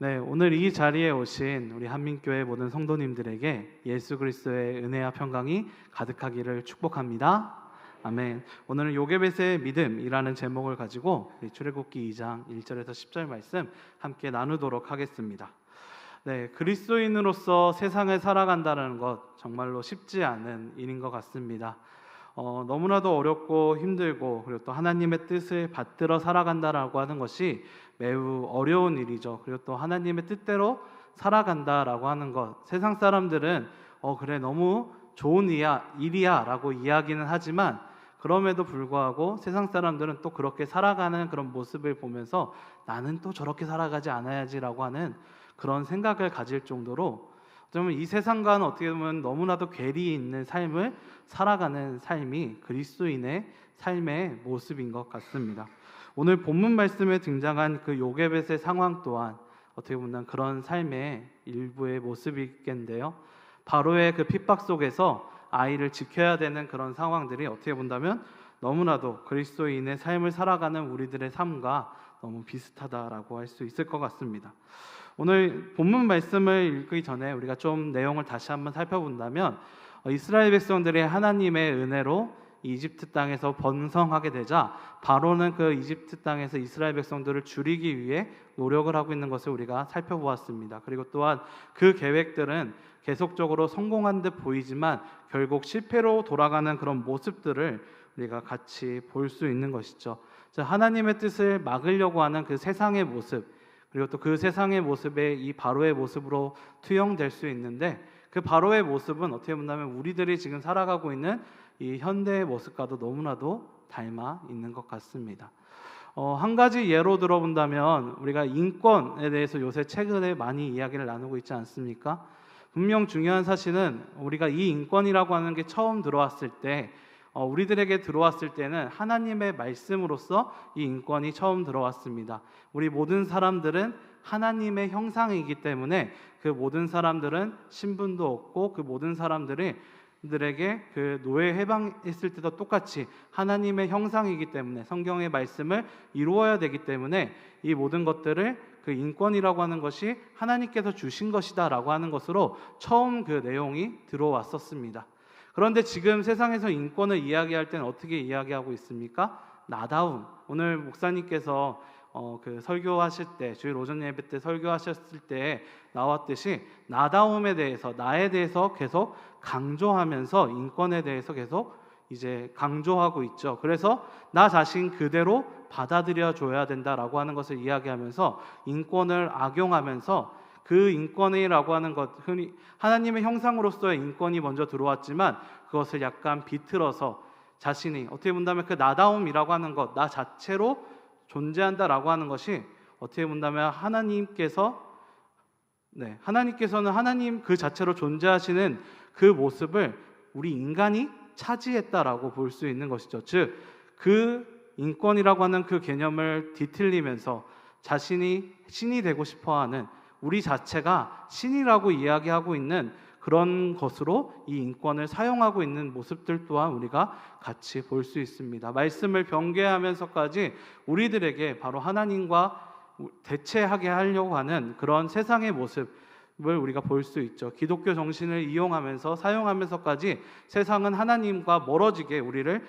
네, 오늘 이 자리에 오신 우리 한민교회 모든 성도님들에게 예수 그리스도의 은혜와 평강이 가득하기를 축복합니다. 아멘. 오늘은 요게벳의 믿음이라는 제목을 가지고 우리 출애굽기 2장 1절에서 10절 말씀 함께 나누도록 하겠습니다. 네, 그리스도인으로서 세상을 살아간다는 것 정말로 쉽지 않은 일인 것 같습니다. 너무나도 어렵고 힘들고 그리고 또 하나님의 뜻을 받들어 살아간다라고 하는 것이 매우 어려운 일이죠. 그리고 또 하나님의 뜻대로 살아간다라고 하는 것, 세상 사람들은 그래 너무 좋은 일이야 라고 이야기는 하지만 그럼에도 불구하고 세상 사람들은 또 그렇게 살아가는 그런 모습을 보면서 나는 또 저렇게 살아가지 않아야지라고 하는 그런 생각을 가질 정도로 좀 이 세상과는 어떻게 보면 너무나도 괴리 있는 삶을 살아가는 삶이 그리스도인의 삶의 모습인 것 같습니다. 오늘 본문 말씀에 등장한 그 요게벳의 상황 또한 어떻게 보면 그런 삶의 일부의 모습이겠는데요. 바로의 그 핍박 속에서 아이를 지켜야 되는 그런 상황들이 어떻게 본다면 너무나도 그리스도인의 삶을 살아가는 우리들의 삶과 너무 비슷하다라고 할 수 있을 것 같습니다. 오늘 본문 말씀을 읽기 전에 우리가 좀 내용을 다시 한번 살펴본다면 이스라엘 백성들이 하나님의 은혜로 이집트 땅에서 번성하게 되자 바로는 그 이집트 땅에서 이스라엘 백성들을 줄이기 위해 노력을 하고 있는 것을 우리가 살펴보았습니다. 그리고 또한 그 계획들은 계속적으로 성공한 듯 보이지만 결국 실패로 돌아가는 그런 모습들을 우리가 같이 볼 수 있는 것이죠. 하나님의 뜻을 막으려고 하는 그 세상의 모습, 그리고 또 그 세상의 모습에 이 바로의 모습으로 투영될 수 있는데 그 바로의 모습은 어떻게 본다면 우리들이 지금 살아가고 있는 이 현대의 모습과도 너무나도 닮아 있는 것 같습니다. 한 가지 예로 들어본다면 우리가 인권에 대해서 요새 최근에 많이 이야기를 나누고 있지 않습니까? 분명 중요한 사실은 우리가 이 인권이라고 하는 게 처음 들어왔을 때 우리들에게 들어왔을 때는 하나님의 말씀으로서 이 인권이 처음 들어왔습니다. 우리 모든 사람들은 하나님의 형상이기 때문에 그 모든 사람들은 신분도 없고 그 모든 사람들에게 그 노예 해방했을 때도 똑같이 하나님의 형상이기 때문에 성경의 말씀을 이루어야 되기 때문에 이 모든 것들을 그 인권이라고 하는 것이 하나님께서 주신 것이다라고 하는 것으로 처음 그 내용이 들어왔었습니다. 그런데 지금 세상에서 인권을 이야기할 때는 어떻게 이야기하고 있습니까? 나다움. 오늘 목사님께서 그 설교하실 때 주일 오전 예배 때 설교하셨을 때 나왔듯이 나다움에 대해서 나에 대해서 계속 강조하면서 인권에 대해서 계속 이제 강조하고 있죠. 그래서 나 자신 그대로 받아들여 줘야 된다라고 하는 것을 이야기하면서 인권을 악용하면서 그 인권이라고 하는 것, 흔히 하나님의 형상으로서의 인권이 먼저 들어왔지만 그것을 약간 비틀어서 자신이 어떻게 본다면 그 나다움이라고 하는 것, 나 자체로 존재한다라고 하는 것이 어떻게 본다면 하나님께서는 하나님 그 자체로 존재하시는 그 모습을 우리 인간이 차지했다라고 볼 수 있는 것이죠. 즉, 그 인권이라고 하는 그 개념을 뒤틀리면서 자신이 신이 되고 싶어하는 우리 자체가 신이라고 이야기하고 있는 그런 것으로 이 인권을 사용하고 있는 모습들 또한 우리가 같이 볼 수 있습니다. 말씀을 변개하면서까지 우리들에게 바로 하나님과 대체하게 하려고 하는 그런 세상의 모습을 우리가 볼 수 있죠. 기독교 정신을 이용하면서 사용하면서까지 세상은 하나님과 멀어지게 우리를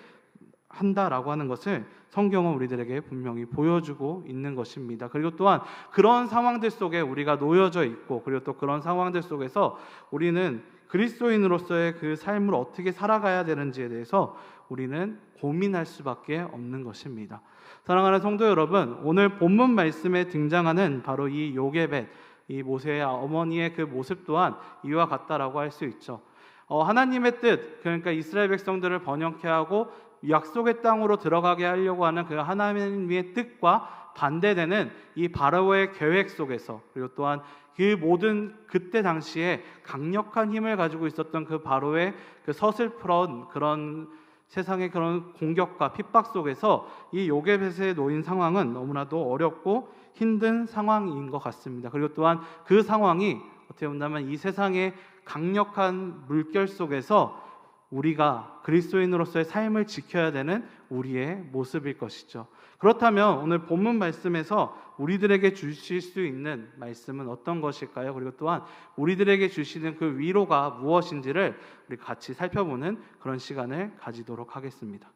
한다라고 하는 것을 성경은 우리들에게 분명히 보여주고 있는 것입니다. 그리고 또한 그런 상황들 속에 우리가 놓여져 있고 그리고 또 그런 상황들 속에서 우리는 그리스도인으로서의 그 삶을 어떻게 살아가야 되는지에 대해서 우리는 고민할 수밖에 없는 것입니다. 사랑하는 성도 여러분, 오늘 본문 말씀에 등장하는 바로 이 요게벳, 이 모세의 어머니의 그 모습 또한 이와 같다라고 할 수 있죠. 하나님의 뜻, 그러니까 이스라엘 백성들을 번영케 하고 약속의 땅으로 들어가게 하려고 하는 그 하나님의 뜻과 반대되는 이 바로의 계획 속에서, 그리고 또한 그 모든 그때 당시에 강력한 힘을 가지고 있었던 그 바로의 그 서슬프런 그런 세상의 그런 공격과 핍박 속에서 이 요게벳에 놓인 상황은 너무나도 어렵고 힘든 상황인 것 같습니다. 그리고 또한 그 상황이 어떻게 본다면 이 세상의 강력한 물결 속에서 우리가 그리스도인으로서의 삶을 지켜야 되는 우리의 모습일 것이죠. 그렇다면 오늘 본문 말씀에서 우리들에게 주실 수 있는 말씀은 어떤 것일까요? 그리고 또한 우리들에게 주시는 그 위로가 무엇인지를 우리 같이 살펴보는 그런 시간을 가지도록 하겠습니다.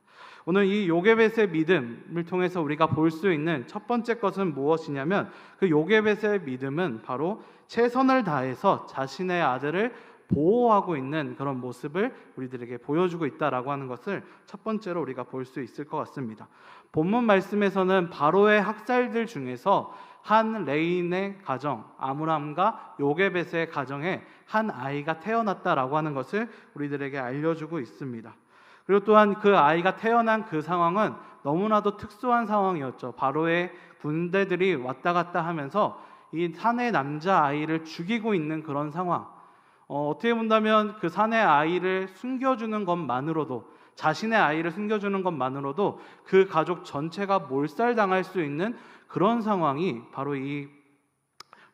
오늘 이 요게벳의 믿음을 통해서 우리가 볼 수 있는 첫 번째 것은 무엇이냐면, 그 요게벳의 믿음은 바로 최선을 다해서 자신의 아들을 보호하고 있는 그런 모습을 우리들에게 보여주고 있다라고 하는 것을 첫 번째로 우리가 볼 수 있을 것 같습니다. 본문 말씀에서는 바로의 학살들 중에서 한 레인의 가정, 아므람과 요게벳의 가정에 한 아이가 태어났다라고 하는 것을 우리들에게 알려주고 있습니다. 그리고 또한 그 아이가 태어난 그 상황은 너무나도 특수한 상황이었죠. 바로의 군대들이 왔다 갔다 하면서 이 사내 남자 아이를 죽이고 있는 그런 상황. 어떻게 본다면 그 사내 아이를 숨겨주는 것만으로도, 자신의 아이를 숨겨주는 것만으로도 그 가족 전체가 몰살당할 수 있는 그런 상황이 바로 이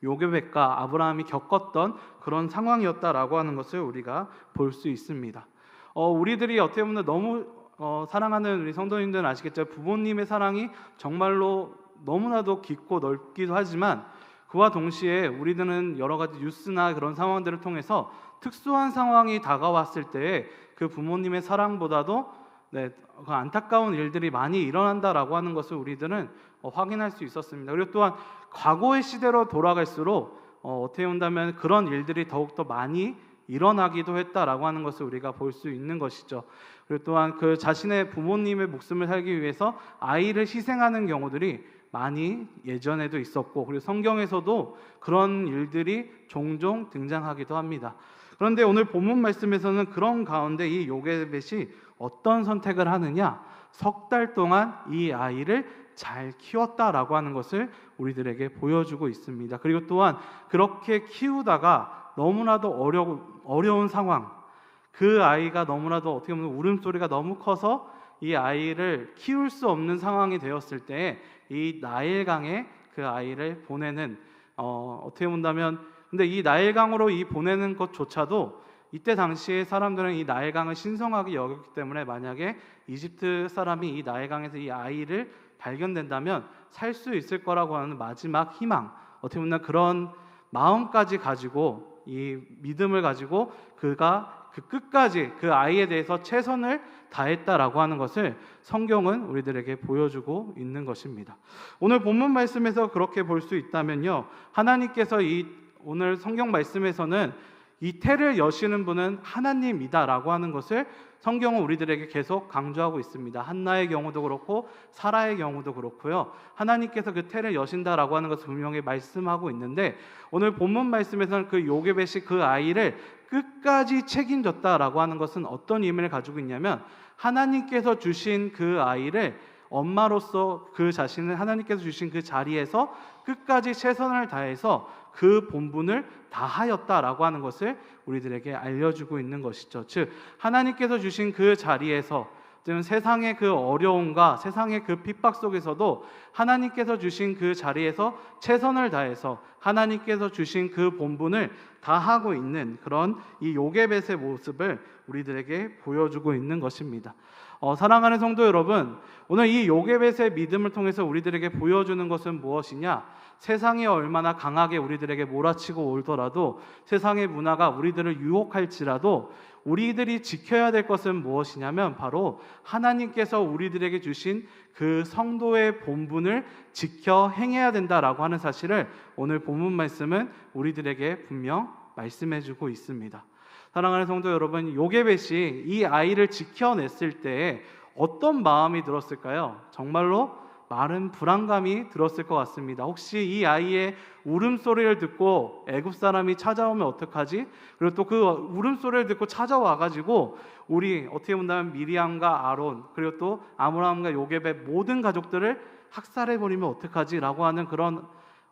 요게벳과 아브라함이 겪었던 그런 상황이었다라고 하는 것을 우리가 볼 수 있습니다. 우리들이 어떻게 보면 너무 사랑하는 우리 성도님들은 아시겠죠? 부모님의 사랑이 정말로 너무나도 깊고 넓기도 하지만 그와 동시에 우리들은 여러 가지 뉴스나 그런 상황들을 통해서 특수한 상황이 다가왔을 때에 그 부모님의 사랑보다도 그 안타까운 일들이 많이 일어난다라고 하는 것을 우리들은 확인할 수 있었습니다. 그리고 또한 과거의 시대로 돌아갈수록 어떻게 본다면 그런 일들이 더욱더 많이 일어나기도 했다라고 하는 것을 우리가 볼 수 있는 것이죠. 그리고 또한 그 자신의 부모님의 목숨을 살기 위해서 아이를 희생하는 경우들이 많이 예전에도 있었고, 그리고 성경에서도 그런 일들이 종종 등장하기도 합니다. 그런데 오늘 본문 말씀에서는 그런 가운데 이 요게벳이 어떤 선택을 하느냐, 석 달 동안 이 아이를 잘 키웠다라고 하는 것을 우리들에게 보여주고 있습니다. 그리고 또한 그렇게 키우다가 너무나도 어려운 상황, 그 아이가 너무나도 어떻게 보면 울음소리가 너무 커서 이 아이를 키울 수 없는 상황이 되었을 때 이 나일강에 그 아이를 보내는, 어떻게 본다면 근데 이 나일강으로 이 보내는 것조차도 이때 당시에 사람들은 이 나일강을 신성하게 여겼기 때문에 만약에 이집트 사람이 이 나일강에서 이 아이를 발견된다면 살 수 있을 거라고 하는 마지막 희망, 어떻게 보면 그런 마음까지 가지고, 이 믿음을 가지고 그가 그 끝까지 그 아이에 대해서 최선을 다했다라고 하는 것을 성경은 우리들에게 보여주고 있는 것입니다. 오늘 본문 말씀에서 그렇게 볼 수 있다면요, 하나님께서 이 오늘 성경 말씀에서는 이 태를 여시는 분은 하나님이다라고 하는 것을 성경은 우리들에게 계속 강조하고 있습니다. 한나의 경우도 그렇고 사라의 경우도 그렇고요. 하나님께서 그 태를 여신다라고 하는 것을 분명히 말씀하고 있는데, 오늘 본문 말씀에서는 그 요게벳이 그 아이를 끝까지 책임졌다라고 하는 것은 어떤 의미를 가지고 있냐면, 하나님께서 주신 그 아이를 엄마로서 그 자신을 하나님께서 주신 그 자리에서 끝까지 최선을 다해서 그 본분을 다하였다라고 하는 것을 우리들에게 알려주고 있는 것이죠. 즉 하나님께서 주신 그 자리에서, 세상의 그 어려움과 세상의 그 핍박 속에서도 하나님께서 주신 그 자리에서 최선을 다해서 하나님께서 주신 그 본분을 다하고 있는 그런 이 요게벳의 모습을 우리들에게 보여주고 있는 것입니다. 사랑하는 성도 여러분, 오늘 이 요게벳의 믿음을 통해서 우리들에게 보여주는 것은 무엇이냐? 세상이 얼마나 강하게 우리들에게 몰아치고 오더라도, 세상의 문화가 우리들을 유혹할지라도 우리들이 지켜야 될 것은 무엇이냐면 바로 하나님께서 우리들에게 주신 그 성도의 본분을 지켜 행해야 된다라고 하는 사실을 오늘 본문 말씀은 우리들에게 분명 말씀해주고 있습니다. 사랑하는 성도 여러분, 요게벳이 이 아이를 지켜냈을 때 어떤 마음이 들었을까요? 정말로 많은 불안감이 들었을 것 같습니다. 혹시 이 아이의 울음소리를 듣고 애굽 사람이 찾아오면 어떡하지? 그리고 또 그 울음소리를 듣고 찾아와가지고 우리 어떻게 본다면 미리암과 아론, 그리고 또 아므람과 요게벳 모든 가족들을 학살해버리면 어떡하지? 라고 하는 그런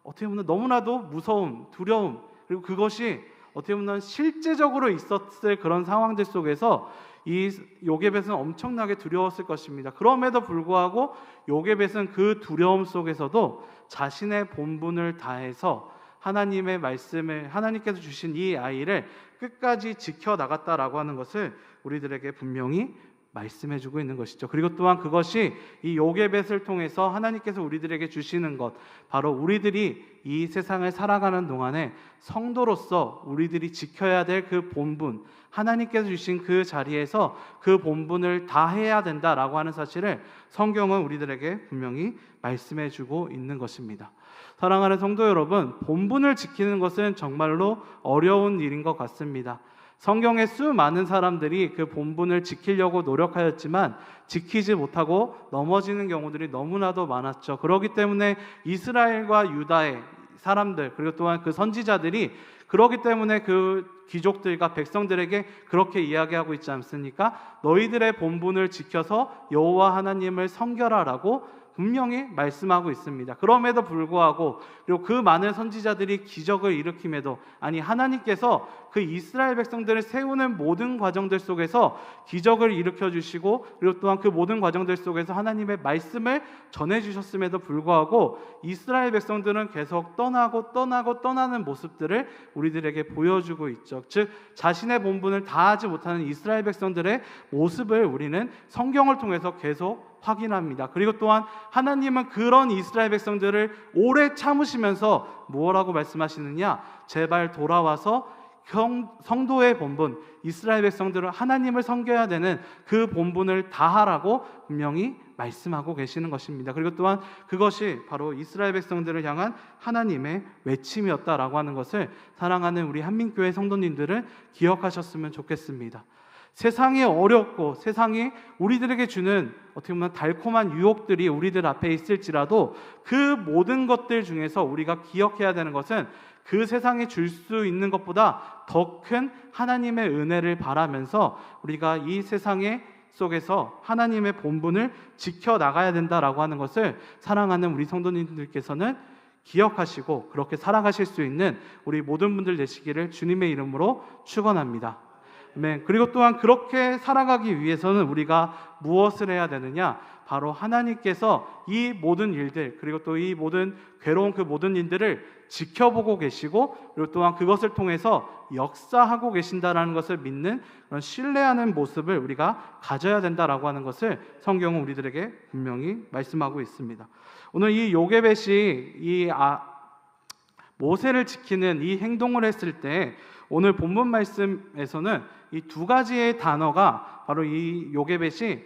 어떻게 보면 너무나도 무서움, 두려움, 그리고 그것이 어떻게 보면 실제적으로 있었을 그런 상황들 속에서 이 요게벳은 엄청나게 두려웠을 것입니다. 그럼에도 불구하고 요게벳은 그 두려움 속에서도 자신의 본분을 다해서 하나님의 말씀을, 하나님께서 주신 이 아이를 끝까지 지켜나갔다라고 하는 것을 우리들에게 분명히 말씀해주고 있는 것이죠. 그리고 또한 그것이 이 요게벳을 통해서 하나님께서 우리들에게 주시는 것, 바로 우리들이 이 세상을 살아가는 동안에 성도로서 우리들이 지켜야 될 그 본분, 하나님께서 주신 그 자리에서 그 본분을 다해야 된다라고 하는 사실을 성경은 우리들에게 분명히 말씀해주고 있는 것입니다. 사랑하는 성도 여러분, 본분을 지키는 것은 정말로 어려운 일인 것 같습니다. 성경의 수많은 사람들이 그 본분을 지키려고 노력하였지만 지키지 못하고 넘어지는 경우들이 너무나도 많았죠. 그렇기 때문에 이스라엘과 유다의 사람들, 그리고 또한 그 선지자들이 그렇기 때문에 그 귀족들과 백성들에게 그렇게 이야기하고 있지 않습니까? 너희들의 본분을 지켜서 여호와 하나님을 섬겨라라고 분명히 말씀하고 있습니다. 그럼에도 불구하고, 그리고 그 많은 선지자들이 기적을 일으킴에도, 아니 하나님께서 그 이스라엘 백성들을 세우는 모든 과정들 속에서 기적을 일으켜 주시고, 그리고 또한 그 모든 과정들 속에서 하나님의 말씀을 전해 주셨음에도 불구하고 이스라엘 백성들은 계속 떠나는 모습들을 우리들에게 보여주고 있죠. 즉 자신의 본분을 다하지 못하는 이스라엘 백성들의 모습을 우리는 성경을 통해서 계속 확인합니다. 그리고 또한 하나님은 그런 이스라엘 백성들을 오래 참으시면서 뭐라고 말씀하시느냐? 제발 돌아와서 성도의 본분, 이스라엘 백성들은 하나님을 섬겨야 되는 그 본분을 다하라고 분명히 말씀하고 계시는 것입니다. 그리고 또한 그것이 바로 이스라엘 백성들을 향한 하나님의 외침이었다라고 하는 것을 사랑하는 우리 한민교회 성도님들은 기억하셨으면 좋겠습니다. 세상이 어렵고 세상이 우리들에게 주는 어떻게 보면 달콤한 유혹들이 우리들 앞에 있을지라도 그 모든 것들 중에서 우리가 기억해야 되는 것은 그 세상이 줄 수 있는 것보다 더 큰 하나님의 은혜를 바라면서 우리가 이 세상의 속에서 하나님의 본분을 지켜나가야 된다라고 하는 것을 사랑하는 우리 성도님들께서는 기억하시고 그렇게 살아가실 수 있는 우리 모든 분들 되시기를 주님의 이름으로 축원합니다. 아멘. 그리고 또한 그렇게 살아가기 위해서는 우리가 무엇을 해야 되느냐? 바로 하나님께서 이 모든 일들, 그리고 또 이 모든 괴로운 그 모든 일들을 지켜보고 계시고, 그리고 또한 그것을 통해서 역사하고 계신다라는 것을 믿는 그런 신뢰하는 모습을 우리가 가져야 된다라고 하는 것을 성경은 우리들에게 분명히 말씀하고 있습니다. 오늘 이 요게벳이 모세를 지키는 이 행동을 했을 때 오늘 본문 말씀에서는 이 두 가지의 단어가 바로 이 요게벳이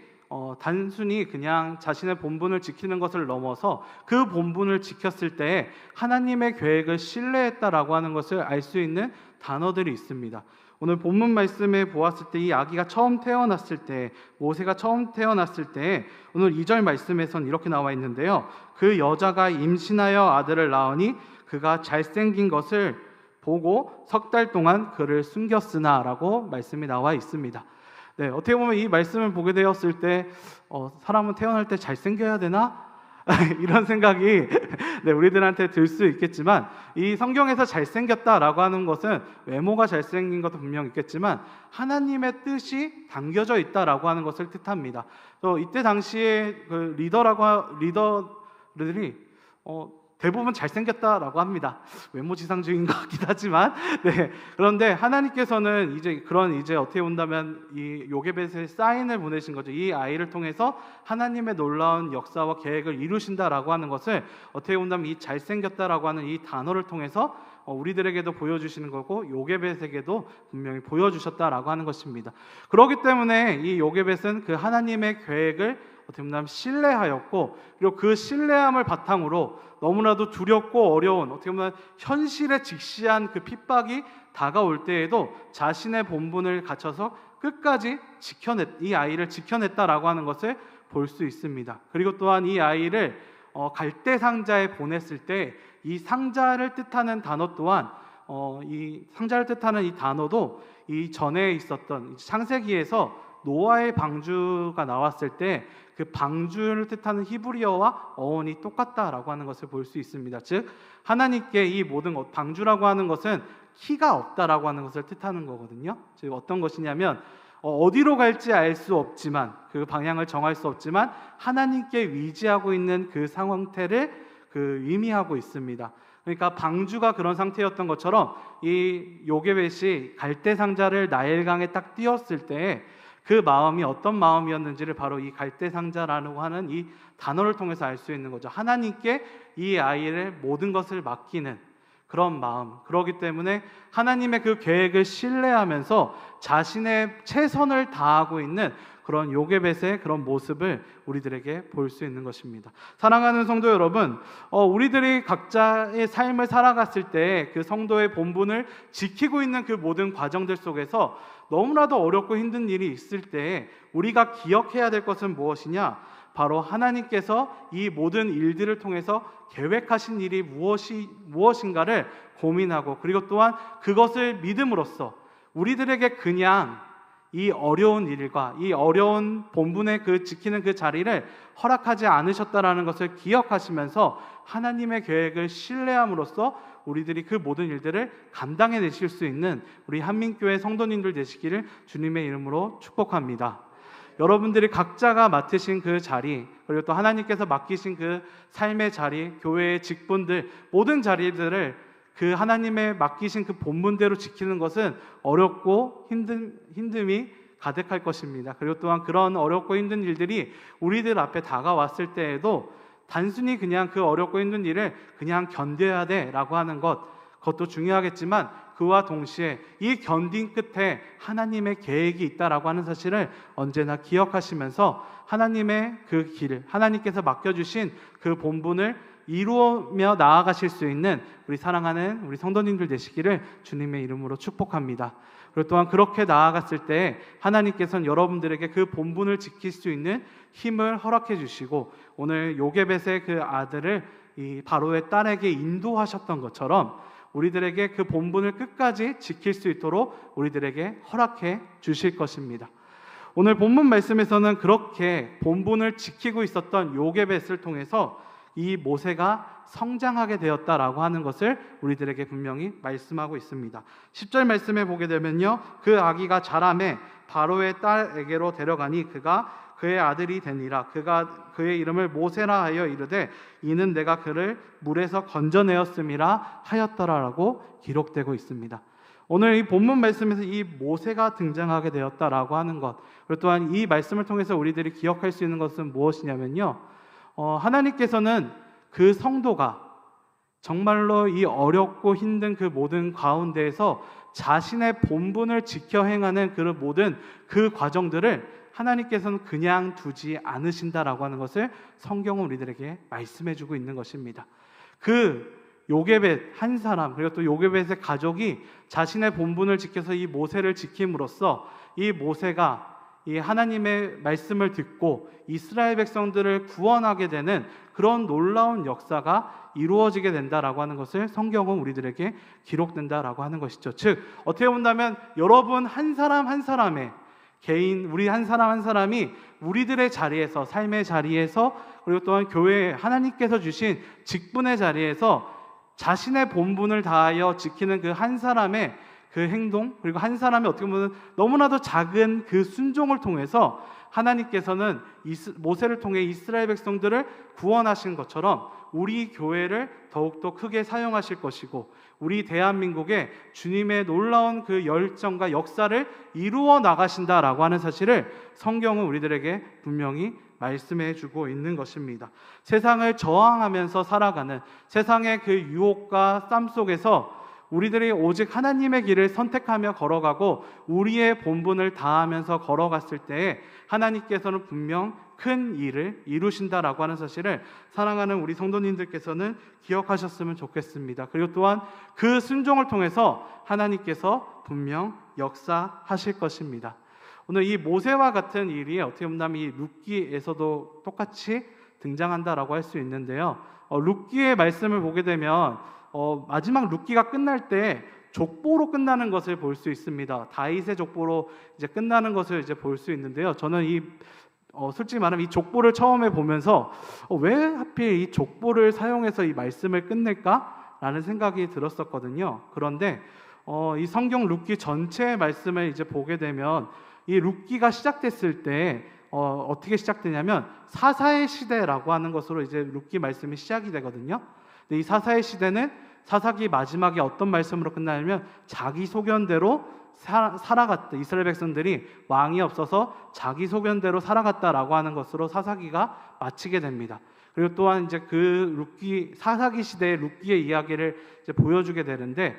단순히 그냥 자신의 본분을 지키는 것을 넘어서 그 본분을 지켰을 때 하나님의 계획을 신뢰했다라고 하는 것을 알 수 있는 단어들이 있습니다. 오늘 본문 말씀에 보았을 때 이 아기가 처음 태어났을 때, 모세가 처음 태어났을 때 오늘 2절 말씀에선 이렇게 나와 있는데요. 그 여자가 임신하여 아들을 낳으니 그가 잘생긴 것을 보고 석 달 동안 그를 숨겼으나 라고 말씀이 나와 있습니다. 네, 어떻게 보면 이 말씀을 보게 되었을 때 사람은 태어날 때 잘생겨야 되나? 이런 생각이 네, 우리들한테 들 수 있겠지만 이 성경에서 잘생겼다라고 하는 것은 외모가 잘생긴 것도 분명 있겠지만 하나님의 뜻이 담겨져 있다라고 하는 것을 뜻합니다. 이때 당시에 그 리더들이 대부분 잘생겼다라고 합니다. 외모지상주의인 것 같긴 하지만, 네. 그런데 하나님께서는 이제 어떻게 본다면 이 요게벳의 사인을 보내신 거죠. 이 아이를 통해서 하나님의 놀라운 역사와 계획을 이루신다라고 하는 것을 어떻게 본다면 이 잘생겼다라고 하는 이 단어를 통해서 우리들에게도 보여주시는 거고 요게벳에게도 분명히 보여주셨다라고 하는 것입니다. 그렇기 때문에 이 요게벳은 그 하나님의 계획을 어떻게 보면 신뢰하였고, 그리고 그 신뢰함을 바탕으로 너무나도 두렵고 어려운 어떻게 보면 현실에 직시한 그 핍박이 다가올 때에도 자신의 본분을 갖춰서 끝까지 이 아이를 지켜냈다라고 하는 것을 볼 수 있습니다. 그리고 또한 이 아이를 갈대 상자에 보냈을 때 이 상자를 뜻하는 단어 또한 이 상자를 뜻하는 이 단어도 이 전에 있었던 창세기에서 노아의 방주가 나왔을 때 그 방주를 뜻하는 히브리어와 어원이 똑같다라고 하는 것을 볼 수 있습니다. 즉 하나님께 이 모든 것, 방주라고 하는 것은 키가 없다라고 하는 것을 뜻하는 거거든요. 즉 어떤 것이냐면 어디로 갈지 알 수 없지만, 그 방향을 정할 수 없지만 하나님께 위지하고 있는 그 상태를 의미하고 있습니다. 그러니까 방주가 그런 상태였던 것처럼 이 요게벳이 갈대 상자를 나일강에 딱 띄웠을 때 그 마음이 어떤 마음이었는지를 바로 이 갈대 상자라고 하는 이 단어를 통해서 알 수 있는 거죠. 하나님께 이 아이를 모든 것을 맡기는 그런 마음. 그렇기 때문에 하나님의 그 계획을 신뢰하면서 자신의 최선을 다하고 있는 그런 요게벳의 그런 모습을 우리들에게 볼 수 있는 것입니다. 사랑하는 성도 여러분, 우리들이 각자의 삶을 살아갔을 때 그 성도의 본분을 지키고 있는 그 모든 과정들 속에서 너무나도 어렵고 힘든 일이 있을 때 우리가 기억해야 될 것은 무엇이냐? 바로 하나님께서 이 모든 일들을 통해서 계획하신 일이 무엇인가를 고민하고, 그리고 또한 그것을 믿음으로써 우리들에게 그냥 이 어려운 일과 이 어려운 본분의 그 지키는 그 자리를 허락하지 않으셨다라는 것을 기억하시면서 하나님의 계획을 신뢰함으로써 우리들이 그 모든 일들을 감당해내실 수 있는 우리 한민교회 성도님들 되시기를 주님의 이름으로 축복합니다. 여러분들이 각자가 맡으신 그 자리, 그리고 또 하나님께서 맡기신 그 삶의 자리, 교회의 직분들, 모든 자리들을 그 하나님의 맡기신 그 본분대로 지키는 것은 어렵고 힘듦이 가득할 것입니다. 그리고 또한 그런 어렵고 힘든 일들이 우리들 앞에 다가왔을 때에도 단순히 그냥 그 어렵고 힘든 일을 그냥 견뎌야 돼라고 하는 그것도 중요하겠지만, 그와 동시에 이 견딘 끝에 하나님의 계획이 있다라고 하는 사실을 언제나 기억하시면서 하나님의 그 길, 하나님께서 맡겨주신 그 본분을 이루며 나아가실 수 있는 우리 사랑하는 우리 성도님들 되시기를 주님의 이름으로 축복합니다. 그리고 또한 그렇게 나아갔을 때 하나님께서는 여러분들에게 그 본분을 지킬 수 있는 힘을 허락해 주시고, 오늘 요게벳의 그 아들을 이 바로의 딸에게 인도하셨던 것처럼 우리들에게 그 본분을 끝까지 지킬 수 있도록 우리들에게 허락해 주실 것입니다. 오늘 본문 말씀에서는 그렇게 본분을 지키고 있었던 요게벳을 통해서 이 모세가 성장하게 되었다라고 하는 것을 우리들에게 분명히 말씀하고 있습니다. 10절 말씀에 보게 되면요, 그 아기가 자라매 바로의 딸에게로 데려가니 그가 그의 아들이 되니라. 그가 그의 이름을 모세라 하여 이르되 이는 내가 그를 물에서 건져내었음이라 하였더라라고 기록되고 있습니다. 오늘 이 본문 말씀에서 이 모세가 등장하게 되었다라고 하는 것, 그리고 또한 이 말씀을 통해서 우리들이 기억할 수 있는 것은 무엇이냐면요, 하나님께서는 그 성도가 정말로 이 어렵고 힘든 그 모든 가운데에서 자신의 본분을 지켜 행하는 그 모든 그 과정들을 하나님께서는 그냥 두지 않으신다라고 하는 것을 성경은 우리들에게 말씀해주고 있는 것입니다. 그 요게벳 한 사람, 그리고 또 요게벳의 가족이 자신의 본분을 지켜서 이 모세를 지킴으로써 이 모세가 이 하나님의 말씀을 듣고 이스라엘 백성들을 구원하게 되는 그런 놀라운 역사가 이루어지게 된다라고 하는 것을 성경은 우리들에게 기록된다라고 하는 것이죠. 즉 어떻게 본다면 여러분 한 사람 한 사람의 개인, 우리 한 사람 한 사람이 우리들의 자리에서, 삶의 자리에서, 그리고 또한 교회에 하나님께서 주신 직분의 자리에서 자신의 본분을 다하여 지키는 그 한 사람의 그 행동, 그리고 한 사람이 어떻게 보면 너무나도 작은 그 순종을 통해서 하나님께서는 모세를 통해 이스라엘 백성들을 구원하신 것처럼 우리 교회를 더욱더 크게 사용하실 것이고, 우리 대한민국에 주님의 놀라운 그 열정과 역사를 이루어 나가신다라고 하는 사실을 성경은 우리들에게 분명히 말씀해 주고 있는 것입니다. 세상을 저항하면서 살아가는 세상의 그 유혹과 쌈 속에서 우리들이 오직 하나님의 길을 선택하며 걸어가고 우리의 본분을 다하면서 걸어갔을 때에 하나님께서는 분명 큰 일을 이루신다라고 하는 사실을 사랑하는 우리 성도님들께서는 기억하셨으면 좋겠습니다. 그리고 또한 그 순종을 통해서 하나님께서 분명 역사하실 것입니다. 오늘 이 모세와 같은 일이 어떻게 보면 이 룻기에서도 똑같이 등장한다라고 할 수 있는데요. 룻기의 말씀을 보게 되면 마지막 룻기가 끝날 때 족보로 끝나는 것을 볼 수 있습니다. 다윗의 족보로 이제 끝나는 것을 이제 볼 수 있는데요. 저는 솔직히 말하면 이 족보를 처음에 보면서 왜 하필 이 족보를 사용해서 이 말씀을 끝낼까라는 생각이 들었었거든요. 그런데 이 성경 룻기 전체의 말씀을 이제 보게 되면 이 룻기가 시작됐을 때 어떻게 시작되냐면 사사의 시대라고 하는 것으로 이제 룻기 말씀이 시작이 되거든요. 이 사사의 시대는 사사기 마지막에 어떤 말씀으로 끝나냐면 자기 소견대로 살아갔다. 이스라엘 백성들이 왕이 없어서 자기 소견대로 살아갔다라고 하는 것으로 사사기가 마치게 됩니다. 그리고 또한 이제 그 사사기 시대의 룻기의 이야기를 이제 보여주게 되는데,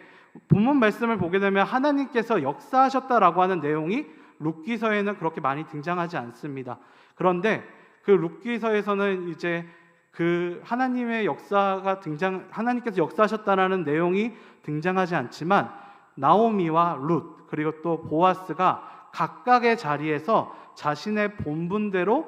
본문 말씀을 보게 되면 하나님께서 역사하셨다라고 하는 내용이 룻기서에는 그렇게 많이 등장하지 않습니다. 그런데 그 룻기서에서는 이제 그 하나님의 하나님께서 역사하셨다라는 내용이 등장하지 않지만, 나오미와 룻 그리고 또 보아스가 각각의 자리에서 자신의 본분대로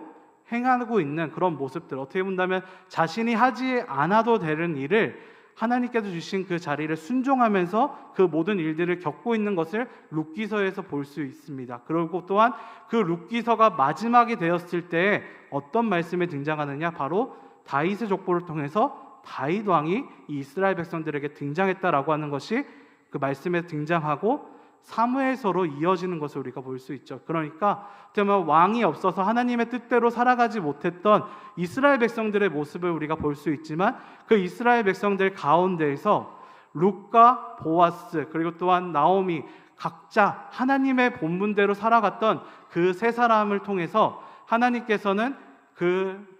행하고 있는 그런 모습들, 어떻게 본다면 자신이 하지 않아도 되는 일을 하나님께서 주신 그 자리를 순종하면서 그 모든 일들을 겪고 있는 것을 룻기서에서 볼 수 있습니다. 그리고 또한 그 룻기서가 마지막이 되었을 때 어떤 말씀이 등장하느냐, 바로 다윗의 족보를 통해서 다윗 왕이 이 이스라엘 백성들에게 등장했다라고 하는 것이 그 말씀에 등장하고 사무엘서로 이어지는 것을 우리가 볼 수 있죠. 그러니까 정말 왕이 없어서 하나님의 뜻대로 살아가지 못했던 이스라엘 백성들의 모습을 우리가 볼 수 있지만, 그 이스라엘 백성들 가운데에서 룻과 보아스 그리고 또한 나오미, 각자 하나님의 본분대로 살아갔던 그 세 사람을 통해서 하나님께서는 그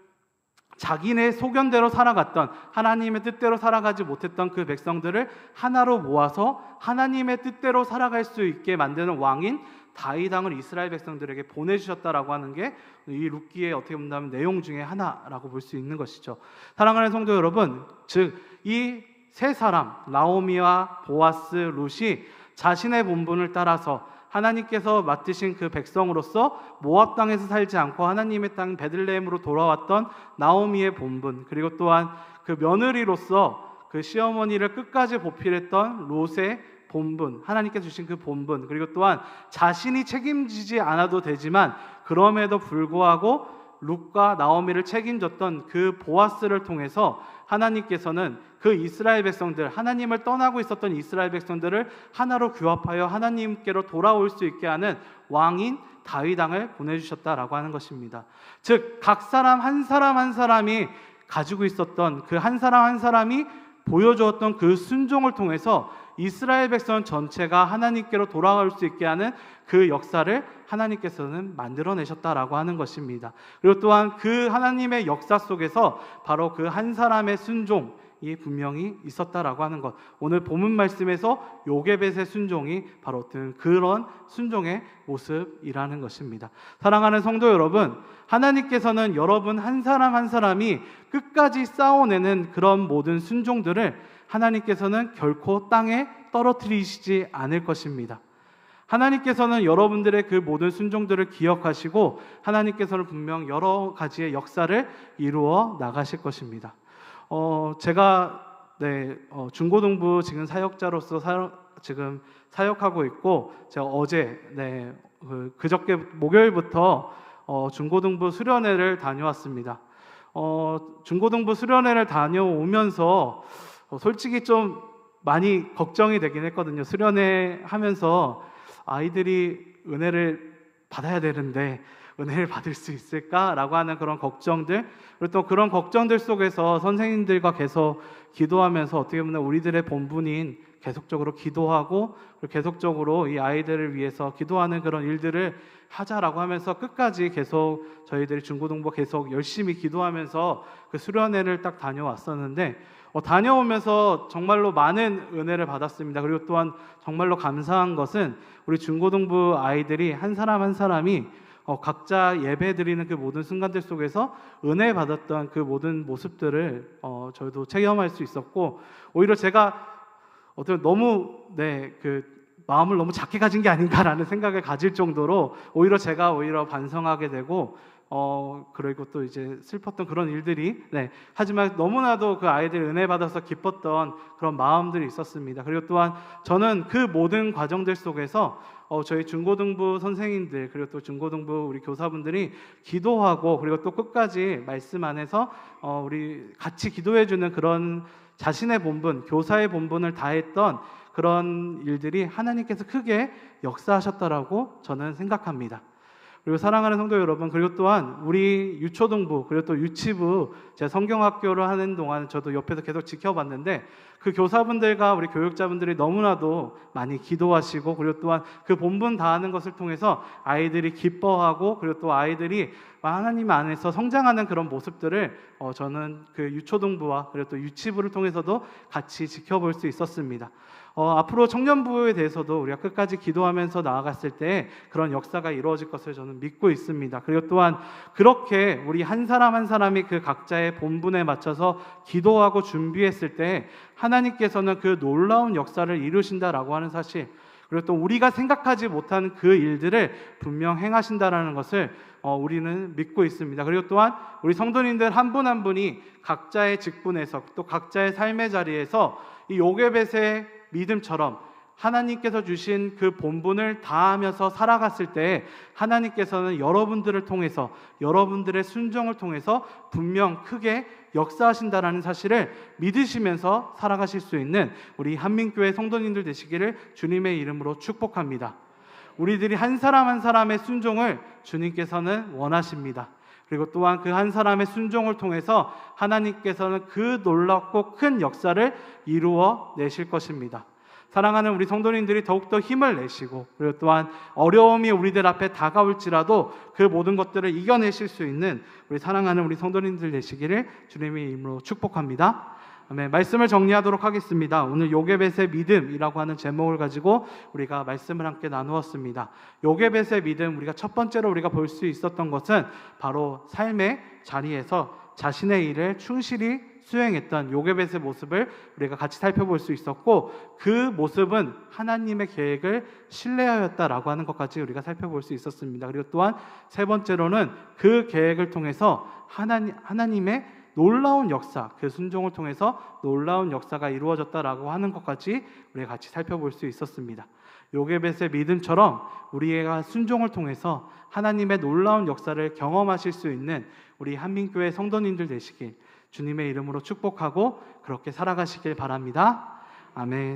자기네 소견대로 살아갔던, 하나님의 뜻대로 살아가지 못했던 그 백성들을 하나로 모아서 하나님의 뜻대로 살아갈 수 있게 만드는 왕인 다윗 왕을 이스라엘 백성들에게 보내주셨다라고 하는 게 이 룻기의 어떻게 본다면 내용 중에 하나라고 볼 수 있는 것이죠. 사랑하는 성도 여러분, 즉 이 세 사람, 나오미와 보아스, 룻이 자신의 본분을 따라서 하나님께서 맡으신 그 백성으로서 모압 땅에서 살지 않고 하나님의 땅 베들레헴으로 돌아왔던 나오미의 본분, 그리고 또한 그 며느리로서 그 시어머니를 끝까지 보필했던 롯의 본분, 하나님께서 주신 그 본분, 그리고 또한 자신이 책임지지 않아도 되지만 그럼에도 불구하고 룻과 나오미를 책임졌던 그 보아스를 통해서 하나님께서는 그 이스라엘 백성들, 하나님을 떠나고 있었던 이스라엘 백성들을 하나로 규합하여 하나님께로 돌아올 수 있게 하는 왕인 다윗 왕을 보내주셨다라고 하는 것입니다. 즉 각 사람 한 사람이 가지고 있었던 그 한 사람이 보여주었던 그 순종을 통해서 이스라엘 백성 전체가 하나님께로 돌아갈 수 있게 하는 그 역사를 하나님께서는 만들어내셨다라고 하는 것입니다. 그리고 또한 그 하나님의 역사 속에서 바로 그 한 사람의 순종이 분명히 있었다라고 하는 것, 오늘 본문 말씀에서 요게벳의 순종이 바로 어떤 그런 순종의 모습이라는 것입니다. 사랑하는 성도 여러분, 하나님께서는 여러분 한 사람이 끝까지 쌓아내는 그런 모든 순종들을 하나님께서는 결코 땅에 떨어뜨리시지 않을 것입니다. 하나님께서는 여러분들의 그 모든 순종들을 기억하시고 하나님께서는 분명 여러 가지의 역사를 이루어 나가실 것입니다. 제가 중고등부 지금 사역자로서 지금 사역하고 있고, 제가 어제 그저께 목요일부터 중고등부 수련회를 다녀왔습니다. 중고등부 수련회를 다녀오면서 솔직히 좀 많이 걱정이 되긴 했거든요. 수련회 하면서 아이들이 은혜를 받아야 되는데 은혜를 받을 수 있을까라고 하는 그런 걱정들, 그리고 또 그런 걱정들 속에서 선생님들과 계속 기도하면서 어떻게 보면 우리들의 본분인 계속적으로 기도하고 계속적으로 이 아이들을 위해서 기도하는 그런 일들을 하자라고 하면서 끝까지 계속 저희들이 중고등부 계속 열심히 기도하면서 그 수련회를 딱 다녀왔었는데, 다녀오면서 정말로 많은 은혜를 받았습니다. 그리고 또한 정말로 감사한 것은 우리 중고등부 아이들이 한 사람이 각자 예배 드리는 그 모든 순간들 속에서 은혜 받았던 그 모든 모습들을 저희도 체험할 수 있었고, 오히려 제가 어떻게 너무 그 마음을 너무 작게 가진 게 아닌가라는 생각을 가질 정도로 오히려 제가 반성하게 되고, 그리고 또 이제 슬펐던 그런 일들이, 하지만 너무나도 그 아이들 은혜 받아서 기뻤던 그런 마음들이 있었습니다. 그리고 또한 저는 그 모든 과정들 속에서 저희 중고등부 선생님들, 그리고 또 중고등부 우리 교사분들이 기도하고, 그리고 또 끝까지 말씀 안에서 우리 같이 기도해주는 그런 자신의 본분, 교사의 본분을 다했던 그런 일들이 하나님께서 크게 역사하셨다라고 저는 생각합니다. 그리고 사랑하는 성도 여러분, 그리고 또한 우리 유초등부, 그리고 또 유치부, 제가 성경학교를 하는 동안 저도 옆에서 계속 지켜봤는데, 그 교사분들과 우리 교육자분들이 너무나도 많이 기도하시고, 그리고 또한 그 본분 다하는 것을 통해서 아이들이 기뻐하고, 그리고 또 아이들이 하나님 안에서 성장하는 그런 모습들을 저는 그 유초등부와 그리고 또 유치부를 통해서도 같이 지켜볼 수 있었습니다. 앞으로 청년부에 대해서도 우리가 끝까지 기도하면서 나아갔을 때 그런 역사가 이루어질 것을 저는 믿고 있습니다. 그리고 또한 그렇게 우리 한 사람 한 사람이 그 각자의 본분에 맞춰서 기도하고 준비했을 때 하나님께서는 그 놀라운 역사를 이루신다라고 하는 사실, 그리고 또 우리가 생각하지 못한 그 일들을 분명 행하신다라는 것을 우리는 믿고 있습니다. 그리고 또한 우리 성도님들 한 분 한 분이 각자의 직분에서 또 각자의 삶의 자리에서 이 요게벳의 믿음처럼 하나님께서 주신 그 본분을 다하면서 살아갔을 때 하나님께서는 여러분들을 통해서, 여러분들의 순종을 통해서 분명 크게 역사하신다라는 사실을 믿으시면서 살아가실 수 있는 우리 한민교회 성도님들 되시기를 주님의 이름으로 축복합니다. 우리들이 한 사람 한 사람의 순종을 주님께서는 원하십니다. 그리고 또한 그 한 사람의 순종을 통해서 하나님께서는 그 놀랍고 큰 역사를 이루어 내실 것입니다. 사랑하는 우리 성도님들이 더욱더 힘을 내시고, 그리고 또한 어려움이 우리들 앞에 다가올지라도 그 모든 것들을 이겨내실 수 있는 우리 사랑하는 우리 성도님들 되시기를 주님의 이름으로 축복합니다. 아멘. 말씀을 정리하도록 하겠습니다. 오늘 요게벳의 믿음이라고 하는 제목을 가지고 우리가 말씀을 함께 나누었습니다. 요게벳의 믿음, 우리가 첫 번째로 우리가 볼 수 있었던 것은 바로 삶의 자리에서 자신의 일을 충실히 수행했던 요게벳의 모습을 우리가 같이 살펴볼 수 있었고, 그 모습은 하나님의 계획을 신뢰하였다라고 하는 것까지 우리가 살펴볼 수 있었습니다. 그리고 또한 세 번째로는 그 계획을 통해서 하나님의 놀라운 역사, 그 순종을 통해서 놀라운 역사가 이루어졌다라고 하는 것까지 우리가 같이 살펴볼 수 있었습니다. 요게벳의 믿음처럼 우리가 순종을 통해서 하나님의 놀라운 역사를 경험하실 수 있는 우리 한민교회 성도님들 되시길 주님의 이름으로 축복하고 그렇게 살아가시길 바랍니다. 아멘.